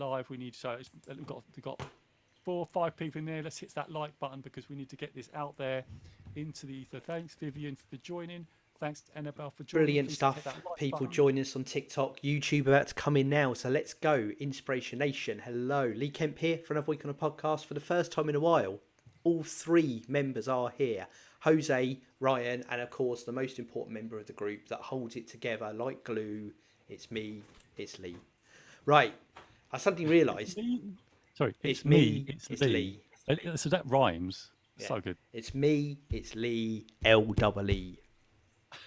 live. We need we've got 4 or 5 people in there. Let's hit that like button because we need to get this out there into the ether. Thanks, Vivian, for joining. Thanks, Annabelle, for joining. Brilliant Please hit that stuff. like People button. joining us on TikTok, YouTube about to come in now. So let's go. Inspiration Nation. Hello. Lee Kemp here for another week on a podcast for the first time in a while. All 3 members are here. Jose, Ryan, and of course the most important member of the group that holds it together like glue. It's me. It's Lee. Right. I suddenly realised Sorry, it's it's me. me. It's It's Lee. Lee. So that rhymes. Yeah. So good. It's me. It's Lee. L-double-E. You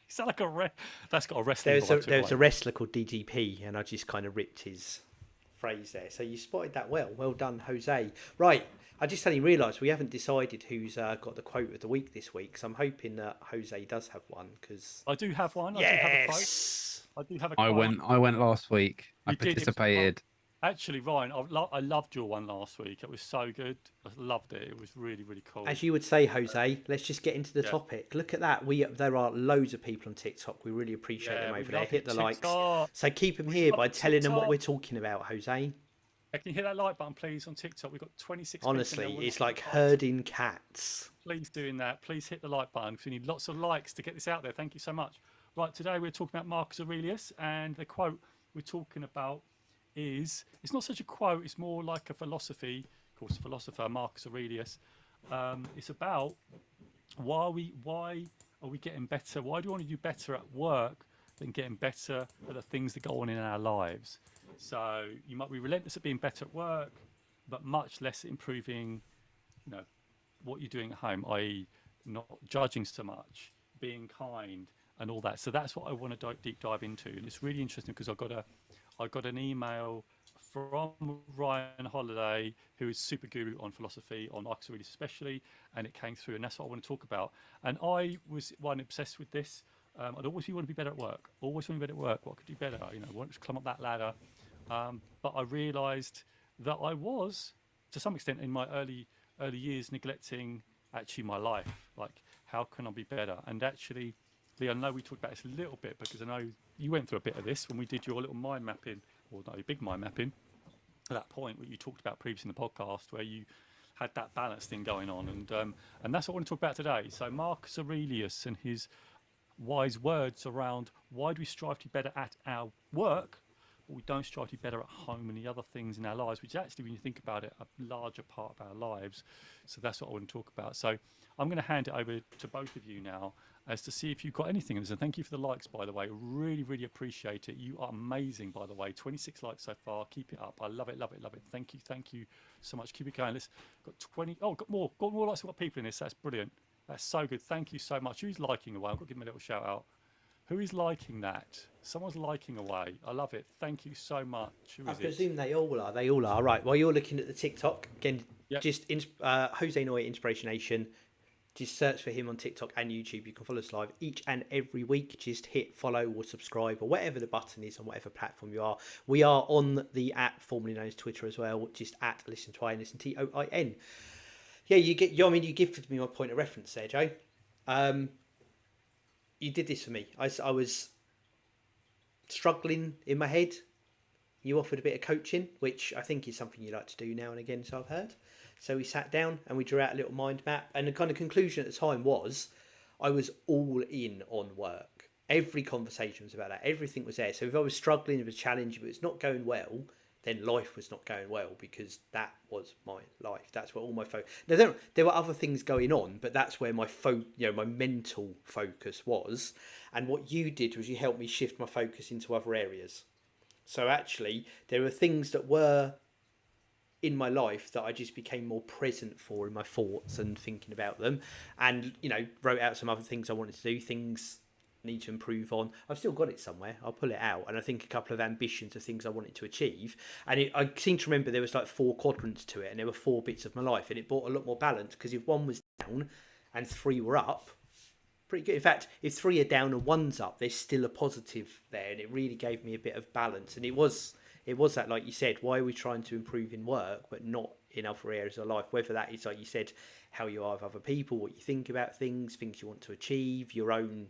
sound like that's got a wrestling There's a, vibe to it, there's a right? wrestler called DGP, and I just kind of ripped his phrase there. So you spotted that well. Well done, Jose. Right, I just suddenly realised we haven't decided who's got the quote of the week this week. So I'm hoping that Jose does have one because I do have one. I do have a quote. yes, I do have a I quote. went last week. I You did. participated. Actually, Ryan, I loved your one last week. It was so good. I loved it. It was really, really cool. as you would say, Jose. Let's just get into the Yeah. topic. Look at that. There are loads of people on TikTok. We really appreciate them we over there. love Hit it, the likes. TikTok. So keep them We here love by it, telling them what TikTok. we're talking about, Jose. Can you hit that like button, please, on TikTok? We've got 26 people Honestly, now. it's like Likes. herding cats. Please doing that. Please hit the like button because we need lots of likes to get this out there. Thank you so much. Right, today we're talking about Marcus Aurelius, and the quote we're talking about is, it's not such a quote, it's more like a philosophy. Of course, the philosopher Marcus Aurelius. It's about why are we getting better? Why do we want to do better at work than getting better at the things that go on in our lives? So you might be relentless at being better at work, but much less at improving, what you're doing at home, i.e., not judging so much, being kind, and all that. So that's what I want to deep dive into, and it's really interesting because I got an email from Ryan Holiday, who is super guru on philosophy, on Marcus Aurelius especially, and it came through, and that's what I want to talk about. And I was obsessed with this. I'd always want to be better at work. Always want to be better at work. What could do better? Want to climb up that ladder. But I realised that I was, to some extent, in my early years, neglecting actually my life. Like, how can I be better? And actually, Lee, I know we talked about this a little bit because I know you went through a bit of this when we did your little mind mapping, or no, your big mind mapping. At that point, what you talked about previously in the podcast, where you had that balance thing going on, and that's what I want to talk about today. So Marcus Aurelius and his wise words around why do we strive to be better at our work, but we don't strive to be better at home and the other things in our lives, which actually, when you think about it, a larger part of our lives. So that's what I want to talk about. So I'm going to hand it over to both of you now as to see if you've got anything. And thank you for the likes, by the way. Really, really appreciate it. You are amazing, by the way. 26 likes so far. Keep it up. I love it, love it, love it. Thank you so much. Keep it going. Let's got 20. Oh, got more likes. We've got people in this. That's brilliant. That's so good. Thank you so much. Who's liking away? I've got to give him a little shout out. Who is liking that? Someone's liking away. I love it. Thank you so much. Who is I presume they all are. They all are. Right. While you're looking at the TikTok, again, Yep. just Jose Noya-Inspiration. Just search for him on TikTok and YouTube. You can follow us live each and every week. Just hit follow or subscribe or whatever the button is on whatever platform you are. We are on the app formerly known as Twitter as well, just at Listen Twine, Listen TOIN. Yeah, you gifted me my point of reference there, Joe. You did this for me. I was struggling in my head. You offered a bit of coaching, which I think is something you like to do now and again, so I've heard. So we sat down and we drew out a little mind map. And the kind of conclusion at the time was I was all in on work. Every conversation was about that. Everything was there. So if I was struggling with a challenge, if it was not going well, then life was not going well because that was my life. That's where all my focus. Now, there were other things going on, but that's where my my mental focus was. And what you did was you helped me shift my focus into other areas. So actually, there were things that were in my life that I just became more present for in my thoughts and thinking about them, and wrote out some other things I wanted to do, things I need to improve on. I've still got it somewhere. I'll pull it out, and I think a couple of ambitions of things I wanted to achieve. And I seem to remember there was like 4 quadrants to it, and there were 4 bits of my life, and it brought a lot more balance because if 1 was down and 3 were up, pretty good. In fact, if 3 are down and 1's up, there's still a positive there, and it really gave me a bit of balance. And it was that, like you said, why are we trying to improve in work but not in other areas of life? Whether that is, like you said, how you are with other people, what you think about things you want to achieve, your own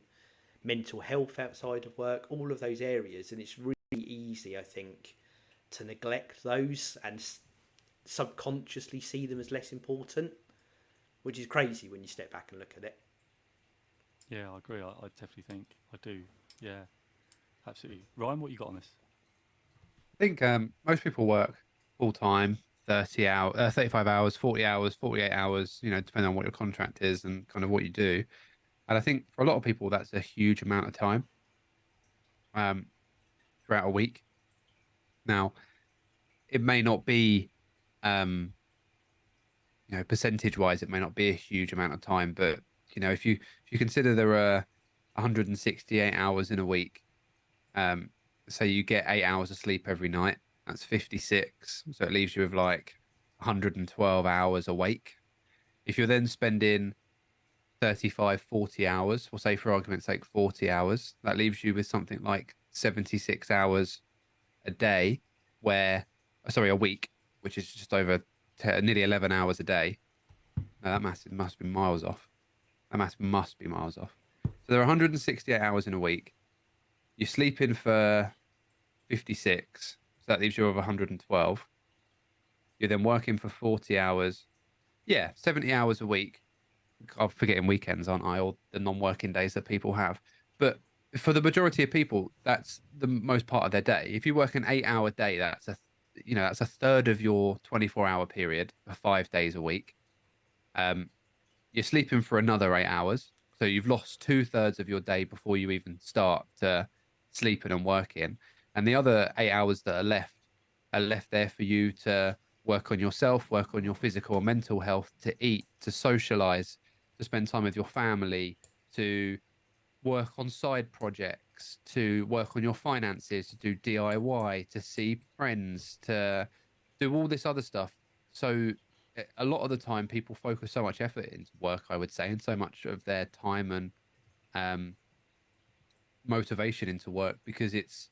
mental health outside of work, all of those areas. And it's really easy, I think, to neglect those and subconsciously see them as less important, which is crazy when you step back and look at it. Yeah, I agree. I definitely think I do. Yeah, absolutely. Ryan, what you got on this? I think most people work full time, 35 hours, 40 hours, 48 hours, depending on what your contract is and kind of what you do. And I think for a lot of people, that's a huge amount of time um, throughout a week. Now, it may not be, um, percentage wise, it may not be a huge amount of time, but if you consider there are 168 hours in a week, um, say you get 8 hours of sleep every night, that's 56. So it leaves you with like 112 hours awake. If you're then spending 35, 40 hours, or say for argument's sake, 40 hours, that leaves you with something like 76 hours a day, a week, which is just over nearly 11 hours a day. No, that math must be miles off. That math must be miles off. So there are 168 hours in a week. You sleep in for 56, so that leaves you with 112. You're then working for 40 hours. Yeah, 70 hours a week. I'm forgetting weekends, aren't I? Or the non-working days that people have. But for the majority of people, that's the most part of their day. If you work an 8-hour day, that's a third of your 24-hour period for 5 days a week. You're sleeping for another 8 hours. So you've lost 2/3 of your day before you even start to sleeping and working. And the other 8 hours that are left there for you to work on yourself, work on your physical and mental health, to eat, to socialize, to spend time with your family, to work on side projects, to work on your finances, to do DIY, to see friends, to do all this other stuff. So a lot of the time people focus so much effort into work, I would say, and so much of their time and um, motivation into work because it's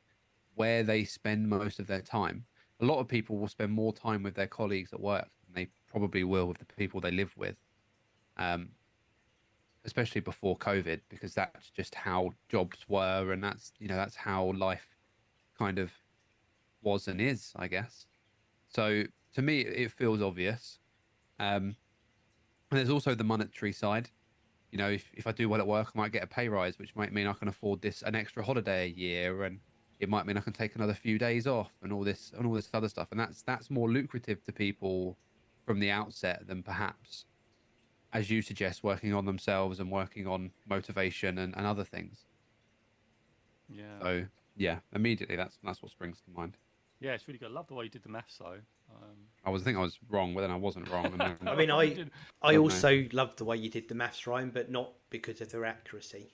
where they spend most of their time. A lot of people will spend more time with their colleagues at work than they probably will with the people they live with, um, especially before COVID, because that's just how jobs were, and that's how life kind of was and is, I guess. So to me, it feels obvious. And there's also the monetary side. If I do well at work, I might get a pay rise, which might mean I can afford an extra holiday a year, and it might mean I can take another few days off, and all this other stuff. And that's more lucrative to people from the outset than perhaps, as you suggest, working on themselves and working on motivation and other things. Yeah, So yeah, immediately that's what springs to mind. yeah, it's really good. I love the way you did the maths though. I think I was wrong, but then I wasn't wrong. And then, I mean, You did. I don't know. also loved the way you did the maths, Ryan, but not because of their accuracy.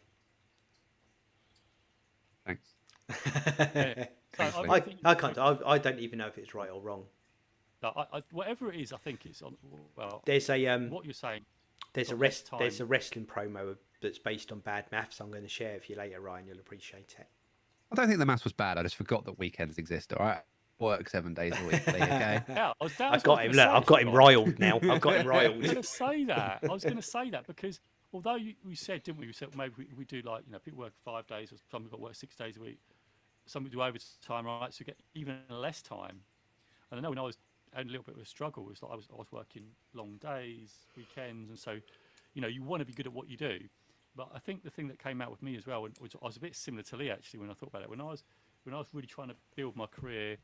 Thanks. Yeah. So Thankfully. I think I can't. I don't even know if it's right or wrong. whatever it is, I think it's on. Well, There's a what you're saying. there's a got less time. there's a wrestling promo that's based on bad maths. I'm going to share with you later, Ryan. You'll appreciate it. I don't think the maths was bad. I just forgot that weekends exist. All right, work 7 days a week. There you go. Yeah, I've got him. Look, I've got him riled now. I've got him I was riled. going to say that. I was going to say that because although we said, didn't we? We said maybe we do like people work 5 days, or some people work 6 days a week. Some people do overtime, right? So you get even less time. And I know when I was had a little bit of a struggle, it was like I was working long days, weekends, and so you want to be good at what you do. But I think the thing that came out with me as well, which I was a bit similar to Lee actually when I thought about it, when I was really trying to build my career,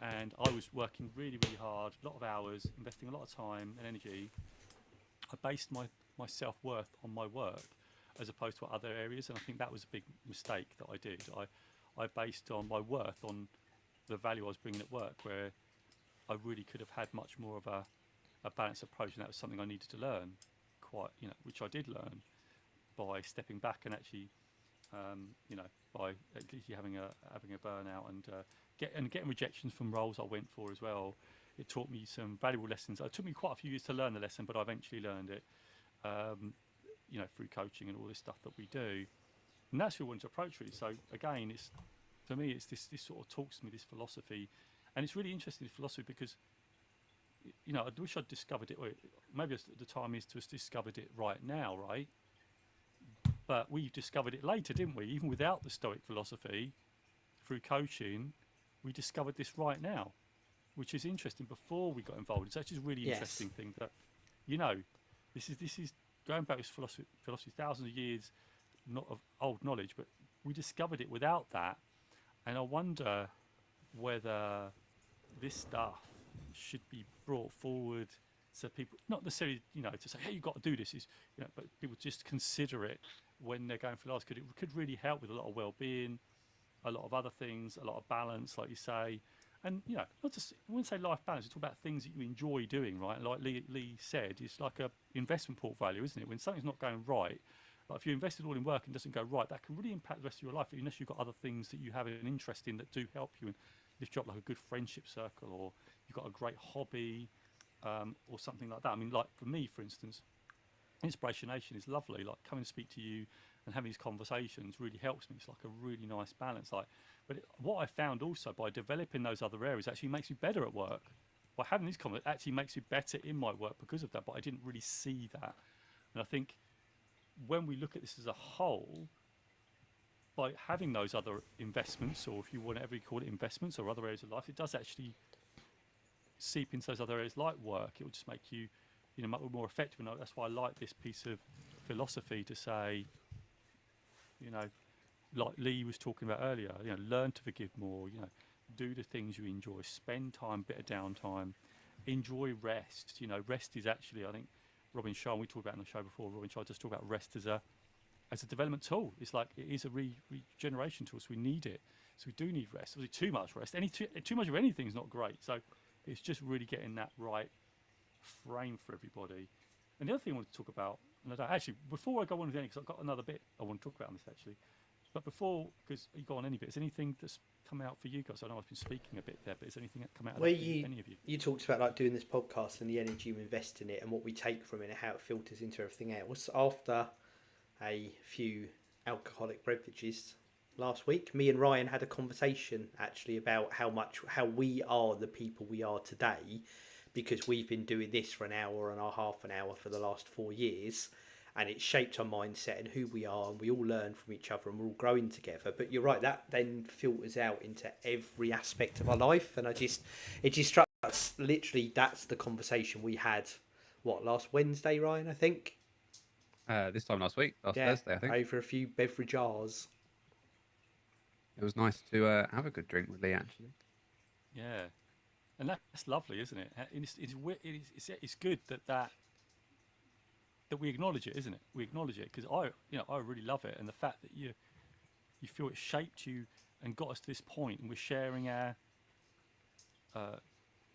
and I was working really, really hard, a lot of hours, investing a lot of time and energy. I based my self-worth on my work as opposed to other areas, and I think that was a big mistake that I did. I based on my worth on the value I was bringing at work, where I really could have had much more of a balanced approach, and that was something I needed to learn, which I did learn by stepping back and actually, by actually having a burnout and getting rejections from roles I went for as well. It taught me some valuable lessons. It took me quite a few years to learn the lesson, but I eventually learned it, through coaching and all this stuff that we do. And that's who I want to approach really. So again, for me, it's this sort of talks to me, this philosophy, and it's really interesting, philosophy, because I wish I'd discovered it. Or maybe the time is to have discovered it right now, right? But we discovered it later, didn't we? Even without the Stoic philosophy, through coaching, we discovered this right now. which is interesting. Before we got involved, it's actually a really Yes. interesting thing that, you know, this is going back to philosophy thousands of years, not of old knowledge, but we discovered it without that. And I wonder whether this stuff should be brought forward so people, not necessarily, to say, hey, you've got to do this, but people just consider it when they're going for life, because it could really help with a lot of well-being, a lot of other things, a lot of balance, like you say. And, not just, I wouldn't say life balance, you talk about things that you enjoy doing, right? Like Lee said, it's like a investment portfolio, isn't it? When something's not going right, like if you invested all in work and it doesn't go right, that can really impact the rest of your life, unless you've got other things that you have an interest in that do help you and lift you up, like a good friendship circle, or you've got a great hobby, or something like that. I mean, like for me, for instance, Inspirational is lovely. Like coming to speak to you and having these conversations really helps me. It's like a really nice balance. What I found also by developing those other areas actually makes me better at work. By having these conversations actually makes me better in my work because of that. But I didn't really see that. And I think when we look at this as a whole, by having those other investments, or if you want to ever call it investments or other areas of life, it does actually seep into those other areas like work. It will just make you, much more effective. And that's why I like this piece of philosophy to say, like Lee was talking about earlier, learn to forgive more, do the things you enjoy, spend time, bit of downtime, enjoy rest. Rest is actually, I think, Robin Shaw, we talked about on the show before, Robin Shaw just talked about rest as a development tool. It's like, it is a regeneration tool, so we need it. So we do need rest. Obviously, too much rest. Too much of anything is not great. So it's just really getting that right frame for everybody. And the other thing I want to talk about, and actually, before I go on with anything, because I've got another bit I want to talk about on this actually, but before, because you go on any bit, is anything that's come out for you guys? I know I've been speaking a bit there, but is anything that come out of that for any of you? You talked about like doing this podcast and the energy you invest in it and what we take from it and how it filters into everything else. After a few alcoholic beverages last week, me and Ryan had a conversation actually about how we are the people we are today, because we've been doing this for an hour and a half an hour for the last 4 years, and it's shaped our mindset and who we are, and we all learn from each other and we're all growing together. But you're right, that then filters out into every aspect of our life, and it just struck us, literally that's the conversation we had last Wednesday, Ryan, I think. This time last week, Thursday, I think. Over a few beverages. It was nice to have a good drink with Lee, actually. Yeah, and that's lovely, isn't it? It's good that we acknowledge it, isn't it? We acknowledge it, because I really love it, and the fact that you feel it shaped you and got us to this point, and we're sharing our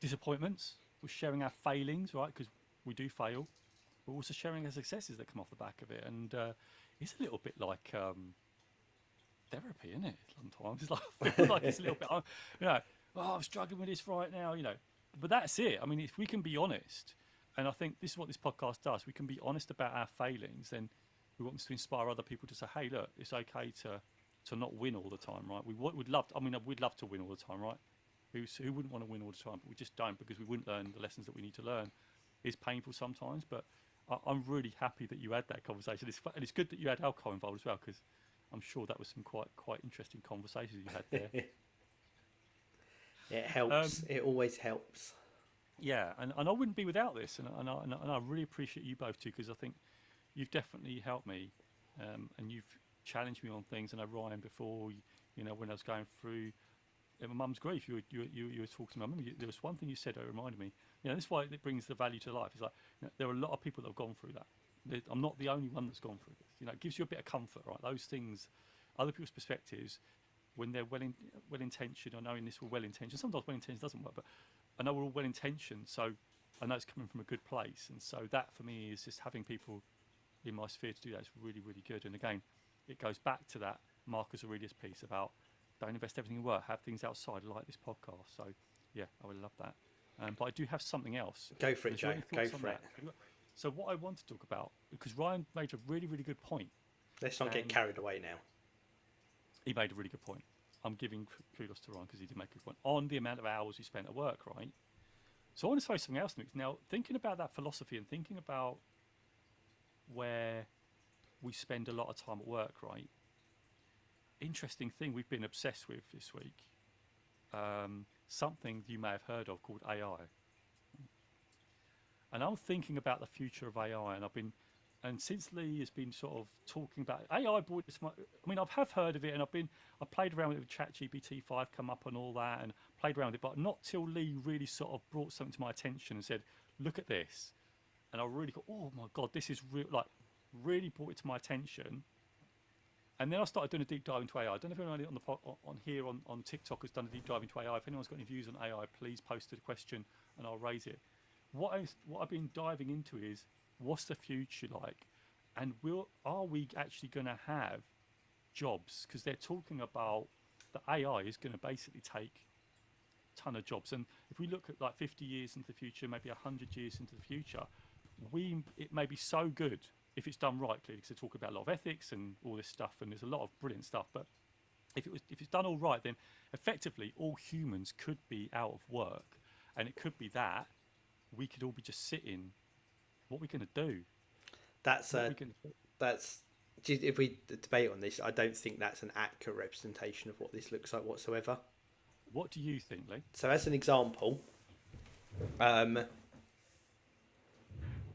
disappointments, we're sharing our failings, right? Because we do fail. We're also sharing our successes that come off the back of it, and it's a little bit like therapy, isn't it? Sometimes it's like, I feel like it's a little bit, I'm struggling with this right now, But that's it. I mean, if we can be honest, and I think this is what this podcast does, we can be honest about our failings, then we want to inspire other people to say, hey, look, it's okay to not win all the time, right? We'd love to win all the time, right? Who wouldn't want to win all the time? But we just don't, because we wouldn't learn the lessons that we need to learn. It's painful sometimes, but I'm really happy that you had that conversation. And it's good that you had alcohol involved as well, because I'm sure that was some quite interesting conversations you had there. It helps. It always helps. Yeah, and I wouldn't be without this, and I really appreciate you both too, because I think you've definitely helped me, and you've challenged me on things. And I know Ryan, before, when I was going through my mum's grief, you were talking to my mum. There was one thing you said that reminded me. This is why it brings the value to life. It's like, there are a lot of people that have gone through that. I'm not the only one that's gone through this. It gives you a bit of comfort, right? Those things, other people's perspectives, when they're well-intentioned, I know in this we're well-intentioned. Sometimes well-intentioned doesn't work, but I know we're all well-intentioned, so I know it's coming from a good place. And so that, for me, is just having people in my sphere to do that is really, really good. And again, it goes back to that Marcus Aurelius piece about don't invest everything in work, have things outside, like this podcast. So, yeah, I would love that. But I do have something else. Go for it, Joe. Go for it. So what I want to talk about, because Ryan made a really, really good point. Let's not get carried away now. He made a really good point. I'm giving kudos to Ryan because he did make a good point on the amount of hours you spent at work, right? So I want to say something else next. Now, thinking about that philosophy and thinking about where we spend a lot of time at work, right? Interesting thing we've been obsessed with this week. something you may have heard of called AI. And I'm thinking about the future of AI, and since Lee has been sort of talking about AI, brought this. I mean, have heard of it, and I played around with it with ChatGPT 5 come up and all that, and played around with it, but not till Lee really sort of brought something to my attention and said, "Look at this," and I really got, "Oh my god, this is real!" Like, really brought it to my attention. And then I started doing a deep dive into AI. I don't know if anyone on on here on TikTok has done a deep dive into AI. If anyone's got any views on AI, please post a question and I'll raise it. What I've been diving into is, what's the future like, and are we actually going to have jobs? Because they're talking about the AI is going to basically take a ton of jobs. And if we look at like 50 years into the future, maybe 100 years into the future, it may be so good if it's done right, clearly, because they talk about a lot of ethics and all this stuff, and there's a lot of brilliant stuff. But if it's done all right, then effectively all humans could be out of work, and it could be that we could all be just sitting. What are we going to do? That's if we debate on this, I don't think that's an accurate representation of what this looks like whatsoever. What do you think, Lee? So as an example, and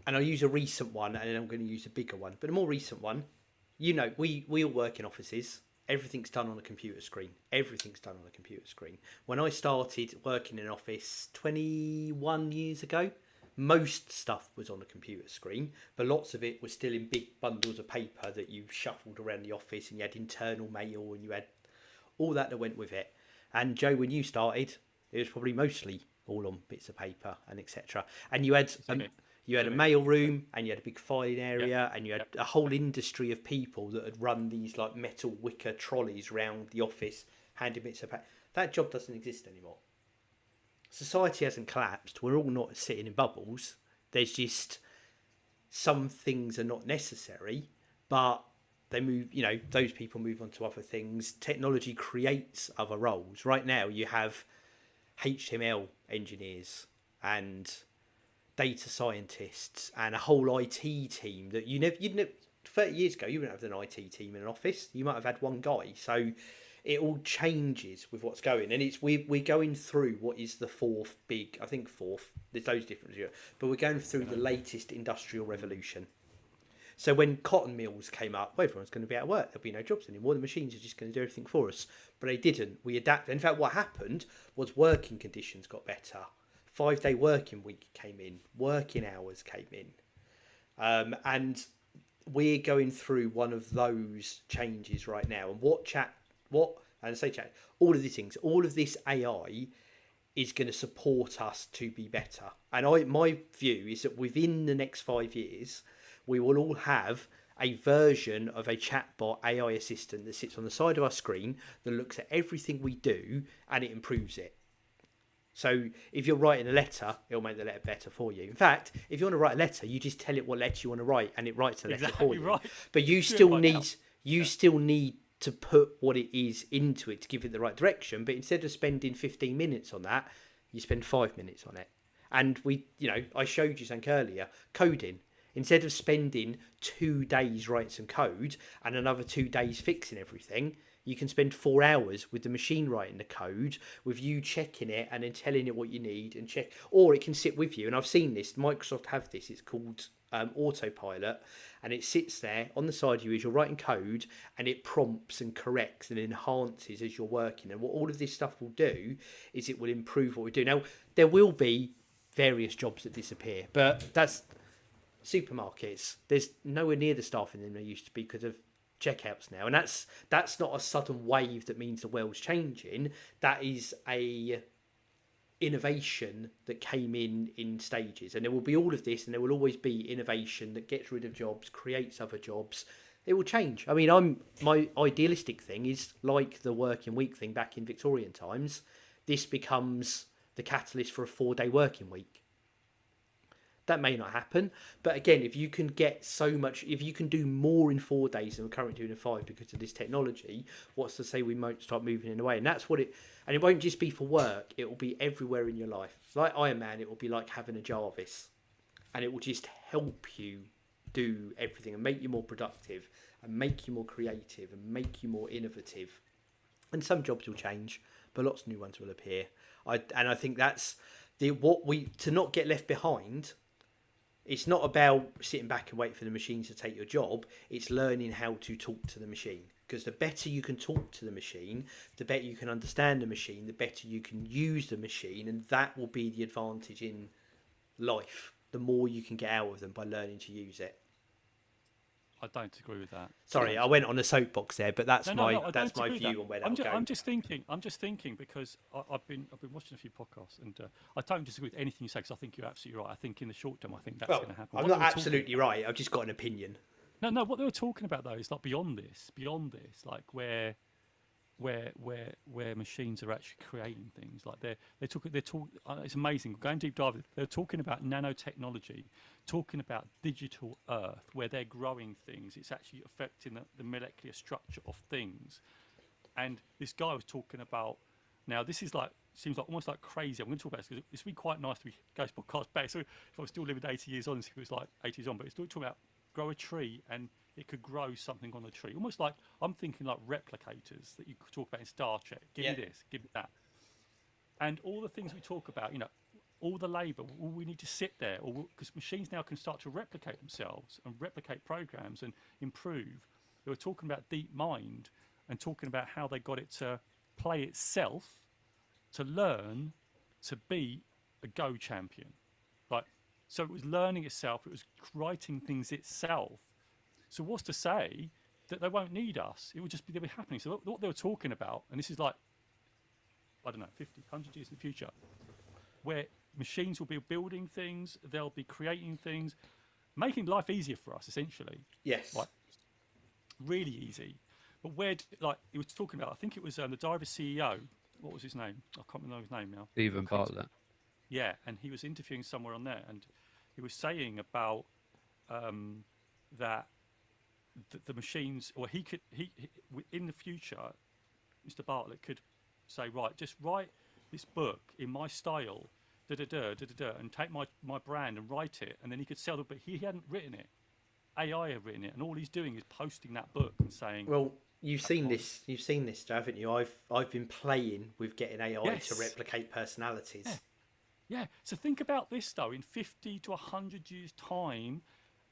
I'll use a recent one, and then I'm going to use a bigger one, but a more recent one. You know, we all work in offices. Everything's done on a computer screen. Everything's done on a computer screen. When I started working in an office 21 years ago, most stuff was on a computer screen, but lots of it was still in big bundles of paper that you shuffled around the office, and you had internal mail, and you had all that went with it. And Joe, when you started, it was probably mostly all on bits of paper and etc. And you had a mail room, and you had a big filing area, and you had a whole industry of people that had run these like metal wicker trolleys around the office, handing bits of paper. That job doesn't exist anymore. Society hasn't collapsed. We're all not sitting in bubbles. There's just some things are not necessary, but they move, you know, those people move on to other things. Technology creates other roles. Right now you have HTML engineers and data scientists and a whole IT team that you'd never 30 years ago you wouldn't have an IT team in an office. You might have had one guy. So it all changes with what's going, and we're going through what is the fourth, there's those differences, but we're going through the latest industrial revolution. So when cotton mills came up, well, everyone's going to be out of work. There'll be no jobs anymore. The machines are just going to do everything for us. But they didn't. We adapted. In fact, what happened was working conditions got better. 5-day working week came in. Working hours came in. And we're going through one of those changes right now. And all of these things, all of this AI is going to support us to be better. And my view is that within the next 5 years, we will all have a version of a chatbot AI assistant that sits on the side of our screen that looks at everything we do and it improves it. So if you're writing a letter, it'll make the letter better for you. In fact, if you want to write a letter, you just tell it what letter you want to write and it writes the letter for you. Right. But you still need to put what it is into it to give it the right direction. But instead of spending 15 minutes on that, you spend 5 minutes on it. And I showed you something earlier, coding. Instead of spending 2 days writing some code and another 2 days fixing everything, you can spend 4 hours with the machine writing the code, with you checking it and then telling it what you need and check. Or it can sit with you. And I've seen this. Microsoft have this. It's called Autopilot. And it sits there on the side of you as you're writing code, and it prompts and corrects and enhances as you're working. And what all of this stuff will do is it will improve what we do. Now, there will be various jobs that disappear, but that's supermarkets. There's nowhere near the staffing than there used to be because of checkouts now, and that's not a sudden wave that means the world's changing. That is a innovation that came in stages, and there will be all of this, and there will always be innovation that gets rid of jobs, creates other jobs. It will change. I mean, my idealistic thing is like the working week thing back in Victorian times. This becomes the catalyst for a 4-day working week. That may not happen, but again, if you can do more in 4 days than we're currently doing in 5 because of this technology, what's to say we won't start moving in a way? And that's what and it won't just be for work, it will be everywhere in your life. Like Iron Man, it will be like having a Jarvis, and it will just help you do everything and make you more productive and make you more creative and make you more innovative. And some jobs will change, but lots of new ones will appear. I think that's to not get left behind. It's not about sitting back and wait for the machine to take your job. It's learning how to talk to the machine. Because the better you can talk to the machine, the better you can understand the machine, the better you can use the machine, and that will be the advantage in life. The more you can get out of them by learning to use it. I don't agree with that. Sorry, I went on a soapbox there, but that's my view on where that'll go. I'm just thinking because I've been watching a few podcasts, and I don't disagree with anything you say because I think you're absolutely right. I think in the short term, I think that's going to happen. I'm not absolutely right. I've just got an opinion. No. What they were talking about though is like beyond this, like where machines are actually creating things. Like they're talking. It's amazing. Going deep dive. They're talking about nanotechnology, talking about digital Earth, where they're growing things. It's actually affecting the molecular structure of things. And this guy was talking about. Now this is like seems like almost like crazy. I'm going to talk about this because this would be quite nice to go to podcast back. So if I was still living 80 years on, it was like 80 years on. But it's still talking about grow a tree and it could grow something on the tree. Almost like, I'm thinking like replicators that you could talk about in Star Trek. Give me this, give me that. And all the things we talk about, all the labour, we need to sit there, because machines now can start to replicate themselves and replicate programs and improve. They were talking about deep mind and talking about how they got it to play itself, to learn, to be a Go champion. So it was learning itself, it was writing things itself. So what's to say that they won't need us? It would just be they'll be happening. So what they were talking about, and this is like, I don't know, 50, 100 years in the future, where machines will be building things, they'll be creating things, making life easier for us, essentially. Yes. Like, really easy. But he was talking about, I think it was the Diver CEO, what was his name? I can't remember his name now. Stephen Bartlett. Yeah, and he was interviewing somewhere on there, and he was saying about that the machines, or he in the future, Mr. Bartlett could say, right, just write this book in my style, and take my brand and write it, and then he could sell it, but he hadn't written it. AI had written it, and all he's doing is posting that book and saying, well, you've seen this, haven't you? I've been playing with getting AI to replicate personalities. Yeah. So think about this though, in 50 to 100 years time,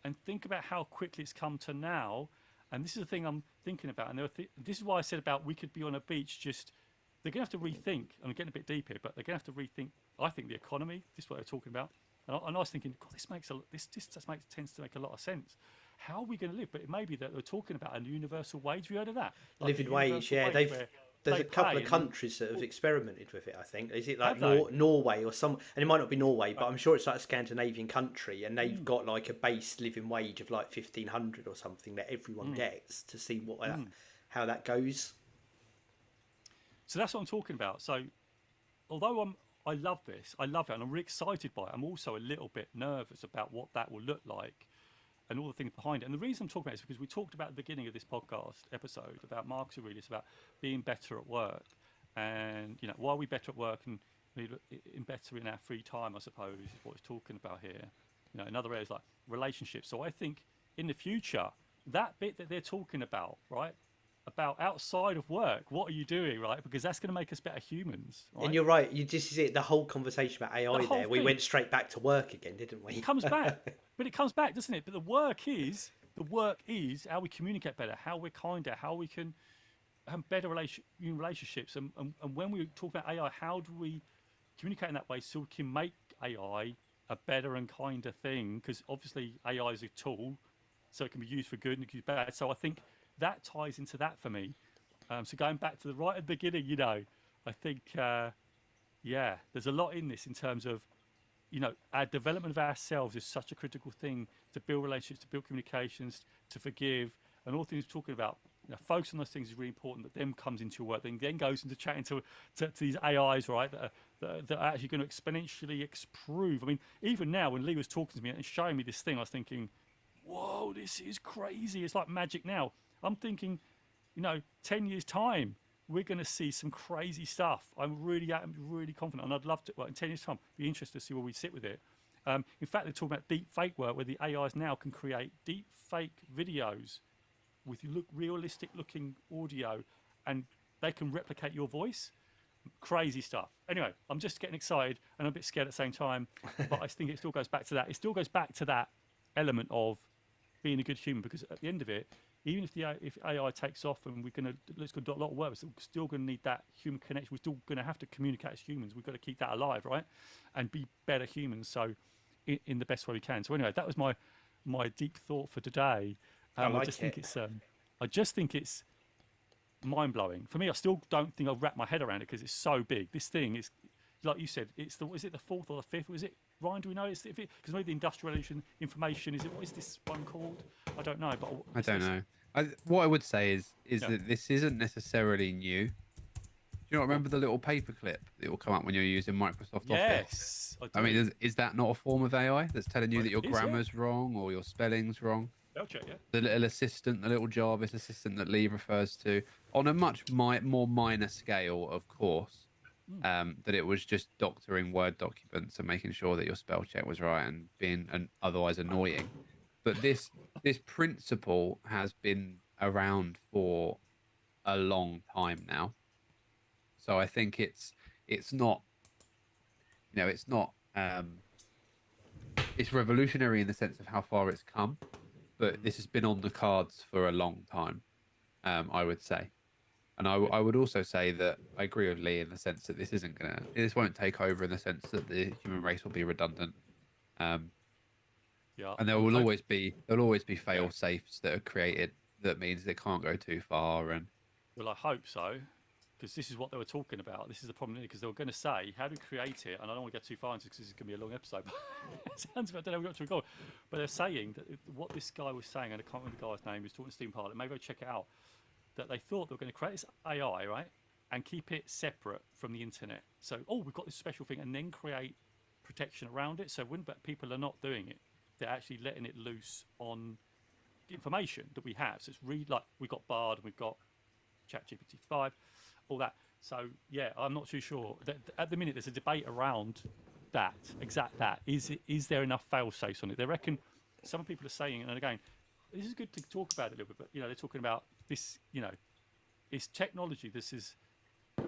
and think about how quickly it's come to now. And this is the thing I'm thinking about. And this is why I said about we could be on a beach they're going to have to rethink, and I'm getting a bit deep here, but they're going to have to rethink, I think, the economy. This is what they're talking about. And I was thinking, God, this tends to make a lot of sense. How are we going to live? But it may be that they're talking about a universal wage. Have you heard of that? Living wage, yeah. There's a couple of countries that have experimented with it, I think. Is it like Norway or some... And it might not be Norway, but I'm sure it's like a Scandinavian country, and they've got like a base living wage of like 1,500 or something that everyone gets, to see how that goes. So that's what I'm talking about. So although I love this, I love it, and I'm really excited by it, I'm also a little bit nervous about what that will look like and all the things behind it. And the reason I'm talking about it is because we talked about at the beginning of this podcast episode about Marcus Aurelius, about being better at work, and why are we better at work and better in our free time, I suppose, is what he's talking about here. In other areas like relationships. So I think in the future, that bit that they're talking about, right, about outside of work, what are you doing, right? Because that's going to make us better humans, right? And you're right. This is it. The whole conversation about AI there, we went straight back to work again, didn't we? It comes back, but it comes back, doesn't it? But the work is how we communicate better, how we're kinder, how we can have better relationships. And when we talk about AI, how do we communicate in that way so we can make AI a better and kinder thing? Because obviously AI is a tool, so it can be used for good and used bad. So I think that ties into that for me. So going back to the right at the beginning, I think, there's a lot in this in terms of, our development of ourselves is such a critical thing to build relationships, to build communications, to forgive, and all things we're talking about. Focus on those things is really important. That then comes into your work, then goes into chatting to these AIs, right? That are actually going to exponentially improve. I mean, even now when Lee was talking to me and showing me this thing, I was thinking, whoa, this is crazy. It's like magic now. I'm thinking, 10 years time, we're going to see some crazy stuff. I'm really confident, and I'd love to. Well, in 10 years time, be interested to see where we sit with it. In fact, they're talking about deep fake work, where the AIs now can create deep fake videos with realistic looking audio, and they can replicate your voice. Crazy stuff. Anyway, I'm just getting excited and I'm a bit scared at the same time, but I think it still goes back to that. It still goes back to that element of being a good human, because at the end of it, even if AI takes off and we're going to let's go do a lot of work, we're still going to need that human connection. We're still going to have to communicate as humans. We've got to keep that alive, right? And be better humans. So in the best way we can. So anyway, that was my deep thought for today. I just think it's mind blowing for me. I still don't think I've wrapped my head around it because it's so big. This thing is, like you said, is it the fourth or the fifth? Was it, Ryan? Do we know? Because maybe the industrial information, what is this one called? I don't know. But I don't know. What I would say is Yeah. that this isn't necessarily new. Do you not remember the little paperclip that will come up when you're using Microsoft Office? Yes. I mean, is that not a form of AI that's telling you Well, that your it is, yeah. grammar's wrong or your spelling's wrong? I'll check. Yeah. The little assistant, the little Jarvis assistant that Lee refers to, on a much more minor scale, of course, that it was just doctoring Word documents and making sure that your spell check was right and being otherwise annoying. But this principle has been around for a long time now. So I think it's not, it's not, it's revolutionary in the sense of how far it's come, but this has been on the cards for a long time, I would say. And I would also say that I agree with Lee in the sense that this won't take over in the sense that the human race will be redundant. Yeah. And there will always be fail safes that are created that means it can't go too far. And Well, I hope so, because this is what they were talking about. This is the problem, because they were going to say, how do we create it? And I don't want to get too far into it because this is going to be a long episode. It sounds like I don't know what to record. But they're saying that what this guy was saying, and I can't remember the guy's name, he was talking to Steam Pilot, maybe go check it out, that they thought they were going to create this AI, right, and keep it separate from the internet. So, we've got this special thing, and then create protection around it. So when people are not doing it, they're actually letting it loose on information that we have. So it's really like we've got Bard and we've got ChatGPT 5, all that. So yeah, I'm not too sure. At the minute, there's a debate around that. Is there enough fail safes on it? They reckon some people are saying, and again, this is good to talk about it a little bit, but they're talking about this. It's technology. This is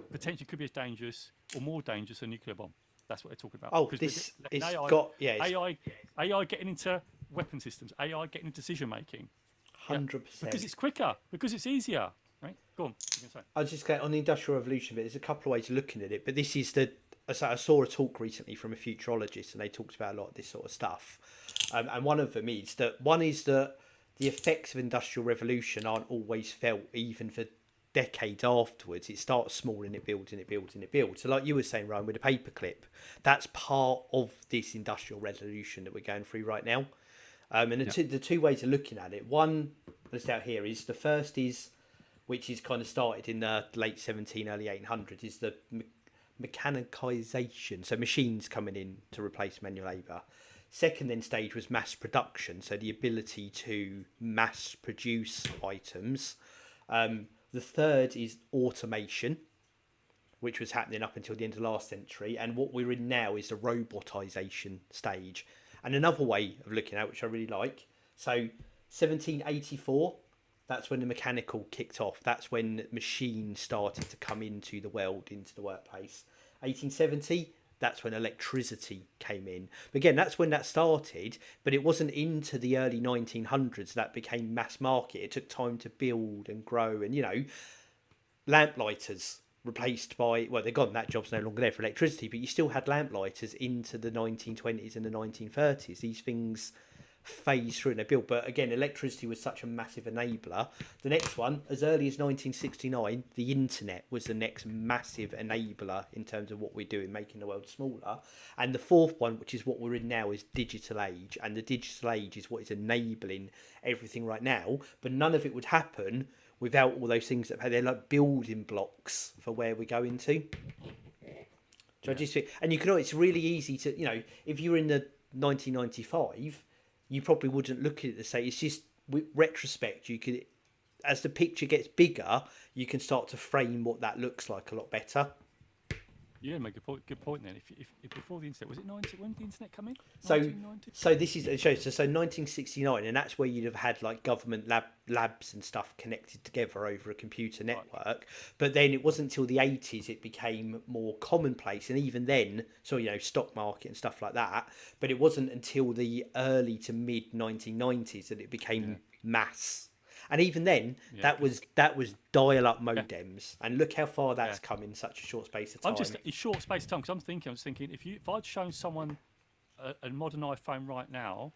potentially could be as dangerous or more dangerous than a nuclear bomb. That's what they're talking about. Oh, Because AI getting into weapon systems, AI getting into decision making. 100%. Because it's quicker, because it's easier. Right? Go on. You can say. I was just going on the Industrial Revolution bit. There's a couple of ways of looking at it, but this is I saw a talk recently from a futurologist, and they talked about a lot of this sort of stuff. And one of them is that the effects of Industrial Revolution aren't always felt, even for decades afterwards. It starts small and it builds and it builds and it builds. So like you were saying, Ryan, with the paperclip, that's part of this Industrial Revolution that we're going through right now. And the two ways of looking at it, one that's out here is the first is, which is kind of started in the late 17, early 1800s, is the mechanicization. So machines coming in to replace manual labour. Second then stage was mass production. So the ability to mass produce items. The third is automation, which was happening up until the end of last century. And what we're in now is the robotization stage. And another way of looking at it, which I really like. So 1784, that's when the mechanical kicked off. That's when machines started to come into the world, into the workplace. 1870, that's when electricity came in. But again, that's when that started, but it wasn't into the early 1900s that became mass market. It took time to build and grow. And, lamplighters replaced by, well, they're gone, that job's no longer there for electricity, but you still had lamplighters into the 1920s and the 1930s. These things phase through and they build. But again, electricity was such a massive enabler. The next one, as early as 1969, the internet was the next massive enabler in terms of what we're doing, making the world smaller. And the fourth one, which is what we're in now, is digital age. And the digital age is what is enabling everything right now. But none of it would happen without all those things that they're like building blocks for where we're going to. So I just think, and you can, it's really easy to, if you were in the 1995, you probably wouldn't look at it to say, it's just with retrospect, you could, as the picture gets bigger, you can start to frame what that looks like a lot better. Yeah, make a point. Good point. Then, if before the internet, was it 90? When did the internet come in? So 1990. so this is it shows so 1969, and that's where you'd have had like government labs and stuff connected together over a computer network. But then it wasn't until the 80s it became more commonplace, and even then, so stock market and stuff like that. But it wasn't until the early to mid 1990s that it became mass. And even then, that was dial-up modems, and look how far that's come in such a short space of time. A short space of time, because I'm just thinking, if I'd shown someone a modern iPhone right now,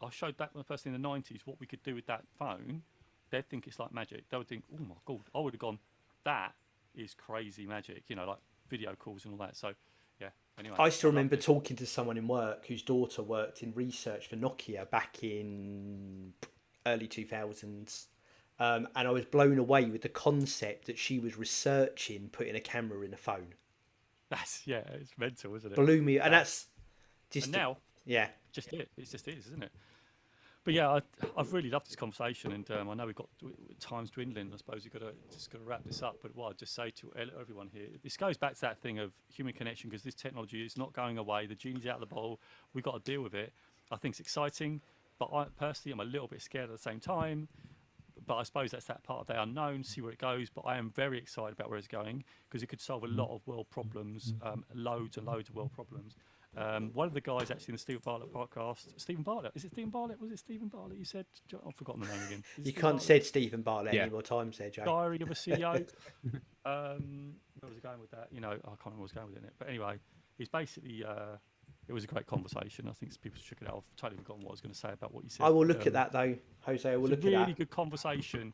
I showed that person in the 90s what we could do with that phone, they'd think it's like magic. They would think, oh my god, I would have gone, that is crazy magic, like video calls and all that. So yeah. Anyway, I still remember talking to someone in work whose daughter worked in research for Nokia back in early 2000s, and I was blown away with the concept that she was researching putting a camera in a phone. It's mental, isn't it? Blew me, and that's just and now, just it. It just is, isn't it? But yeah, I've really loved this conversation, and I know we've got time's dwindling. I suppose we've got to wrap this up. But what I'd just say to everyone here, this goes back to that thing of human connection, because this technology is not going away. The genie's out of the bottle. We've got to deal with it. I think it's exciting. But I personally am a little bit scared at the same time. But I suppose that's that part of the unknown, see where it goes. But I am very excited about where it's going, because it could solve a lot of world problems, loads and loads of world problems. One of the guys actually in the Stephen Bartlett podcast, Stephen Bartlett, is it Stephen Bartlett? Was it Stephen Bartlett? You said, I've forgotten the name again. You can't say Stephen Bartlett any more times there, Joe. Diary of a CEO. Where was I going with that? I can't remember where I was going with it. But anyway, he's basically... it was a great conversation. I think people should check it out. I've totally forgotten what I was going to say about what you said. I will look at that though, Jose. I will look at that. It's a really good conversation.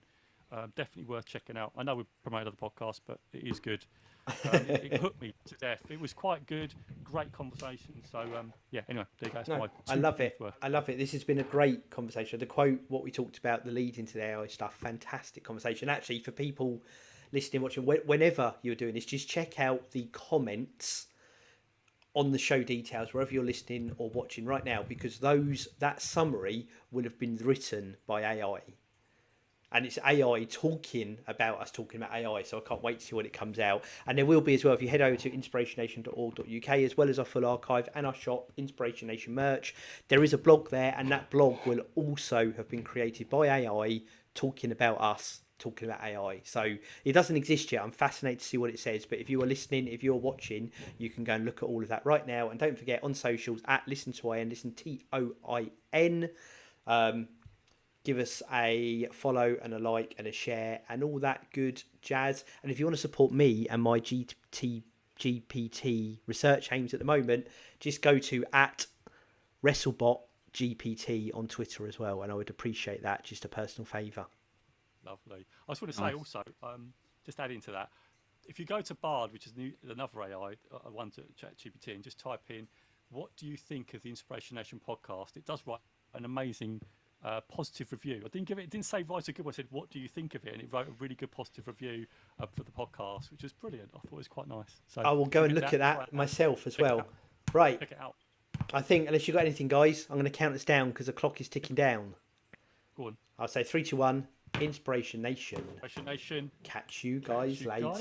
Definitely worth checking out. I know we promote other podcasts, but it is good. It hooked me to death. It was quite good. Great conversation. So anyway, there you go. I love it. I love it. This has been a great conversation. The quote, what we talked about, the lead into the AI stuff, fantastic conversation. Actually, for people listening, watching, whenever you're doing this, just check out the comments on the show details wherever you're listening or watching right now, because that summary will have been written by AI, and it's AI talking about us talking about AI. So I can't wait to see when it comes out. And there will be as well, if you head over to inspirationnation.org.uk, as well as our full archive and our shop, Inspiration Nation merch, there is a blog there, and that blog will also have been created by AI talking about us, talking about AI. So it doesn't exist yet. I'm fascinated to see what it says. But if you are listening, if you're watching, you can go and look at all of that right now. And don't forget, on socials, at ListenToIN, listen TOIN. Give us a follow and a like and a share and all that good jazz. And if you want to support me and my GPT research aims at the moment, just go to at WrestleBotGPT on Twitter as well. And I would appreciate that. Just a personal favour. Lovely. I just want to say also, just adding to that, if you go to Bard, which is another AI, one to ChatGPT, and just type in, what do you think of the Inspiration Nation podcast? It does write an amazing positive review. It didn't say write a good one. I said, what do you think of it? And it wrote a really good positive review for the podcast, which was brilliant. I thought it was quite nice. So I will go and look at that myself as well. Right. Check it out. I think, unless you've got anything, guys, I'm going to count us down because the clock is ticking down. Go on. I'll say 3, 2, 1. Inspiration Nation. Inspiration Nation. Catch you guys later.